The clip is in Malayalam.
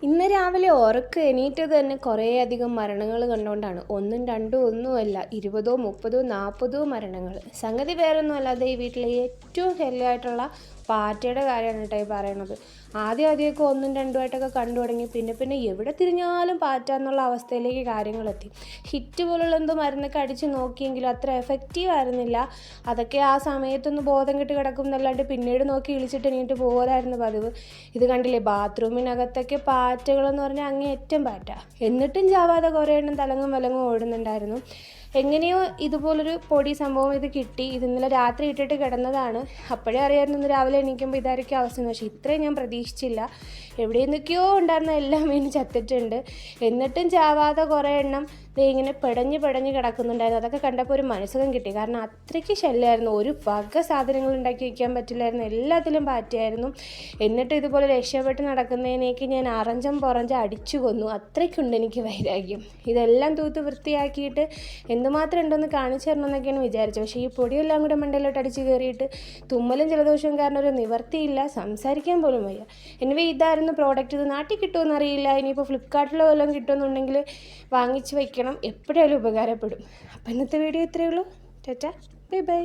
ഇന്ന് രാവിലെ ഉറക്കം എണീറ്റത് തന്നെ കുറേയധികം മരണങ്ങൾ കണ്ടുകൊണ്ടാണ്. ഒന്നും രണ്ടും ഒന്നുമല്ല, 20ഓ 30ഓ 40ഓ മരണങ്ങൾ. സംഗതി വേറൊന്നുമല്ല, അത് ഈ വീട്ടിലെ ഏറ്റവും ശല്യമായിട്ടുള്ള പാറ്റയുടെ കാര്യമാണ് കേട്ടോ ഈ പറയണത്. ആദ്യമൊക്കെ ഒന്നും രണ്ടുമായിട്ടൊക്കെ കണ്ടു തുടങ്ങി, പിന്നെ എവിടെ തിരിഞ്ഞാലും പാറ്റ എന്നുള്ള അവസ്ഥയിലേക്ക് കാര്യങ്ങളെത്തി. ഹിറ്റ് പോലുള്ള എന്തോ മരുന്നൊക്കെ അടിച്ച് നോക്കിയെങ്കിലും അത്ര എഫക്റ്റീവ് ആയിരുന്നില്ല. അതൊക്കെ ആ സമയത്തൊന്ന് ബോധം കെട്ട് കിടക്കും എന്നല്ലാണ്ട് പിന്നീട് നോക്കി ഇളിച്ചിട്ട് എണീറ്റ് പോകാമായിരുന്നു പതിവ്. ഇത് കണ്ടില്ലേ, ബാത്റൂമിനകത്തൊക്കെ പാറ്റകളെന്ന് പറഞ്ഞാൽ അങ്ങേയറ്റം പാറ്റ. എന്നിട്ടും ചാവാതെ കുറേ എണ്ണം തലങ്ങും വിലങ്ങും ഓടുന്നുണ്ടായിരുന്നു. എങ്ങനെയോ ഇതുപോലൊരു പൊടി സംഭവം ഇത് കിട്ടി. ഇത് ഇന്നലെ രാത്രി ഇട്ടിട്ട് കിടന്നതാണ്. അപ്പോഴേ അറിയാമായിരുന്നു ഇന്ന് രാവിലെ എണീക്കുമ്പോൾ ഇതായിരിക്കും അവസ്ഥ. പക്ഷേ ഇത്രയും ഞാൻ പ്രതീക്ഷിച്ചില്ല. എവിടെ നിന്നൊക്കെയോ ഉണ്ടായിരുന്ന എല്ലാം മീനും ചത്തിട്ടുണ്ട്. എന്നിട്ടും ചാവാതെ കുറേ എണ്ണം ഇങ്ങനെ പിടഞ്ഞ് കിടക്കുന്നുണ്ടായിരുന്നു. അതൊക്കെ കണ്ടപ്പോൾ ഒരു മനസ്സുഖം കിട്ടി. കാരണം അത്രയ്ക്ക് ശല്യമായിരുന്നു. ഒരു വക സാധനങ്ങൾ ഉണ്ടാക്കി വയ്ക്കാൻ പറ്റില്ലായിരുന്നു. എല്ലാത്തിലും പാറ്റയായിരുന്നു. എന്നിട്ട് ഇതുപോലെ രക്ഷപ്പെട്ട് നടക്കുന്നതിനേക്ക് ഞാൻ അറഞ്ചം അടിച്ചു കൊന്നു. അത്രയ്ക്കുണ്ട് എനിക്ക് വൈരാഗ്യം. ഇതെല്ലാം തൂത്ത് വൃത്തിയാക്കിയിട്ട് എന്തുമാത്രം ഉണ്ടെന്ന് കാണിച്ചു തരണമെന്നൊക്കെയാണ് വിചാരിച്ചത്. പക്ഷേ ഈ പൊടിയെല്ലാം കൂടെ മണ്ടയിലോട്ട് അടിച്ച് കയറിയിട്ട് തുമ്മലും ജലദോഷവും കാരണം ഒരു നിവർത്തിയില്ല, സംസാരിക്കാൻ പോലും വയ്യ. എനിവേ ഇതായിരുന്നു പ്രോഡക്റ്റ്. ഇത് നാട്ടിൽ കിട്ടുമെന്ന് അറിയില്ല. ഇനിയിപ്പോൾ ഫ്ലിപ്കാർട്ടിലോ വല്ലതും കിട്ടുമെന്നുണ്ടെങ്കിൽ വാങ്ങിച്ച് വയ്ക്കണം. എപ്പോഴായാലും ഉപകാരപ്പെടും. അപ്പോൾ ഇന്നത്തെ വീഡിയോ ഇത്രയേ ഉള്ളൂ. Tata, bye bye.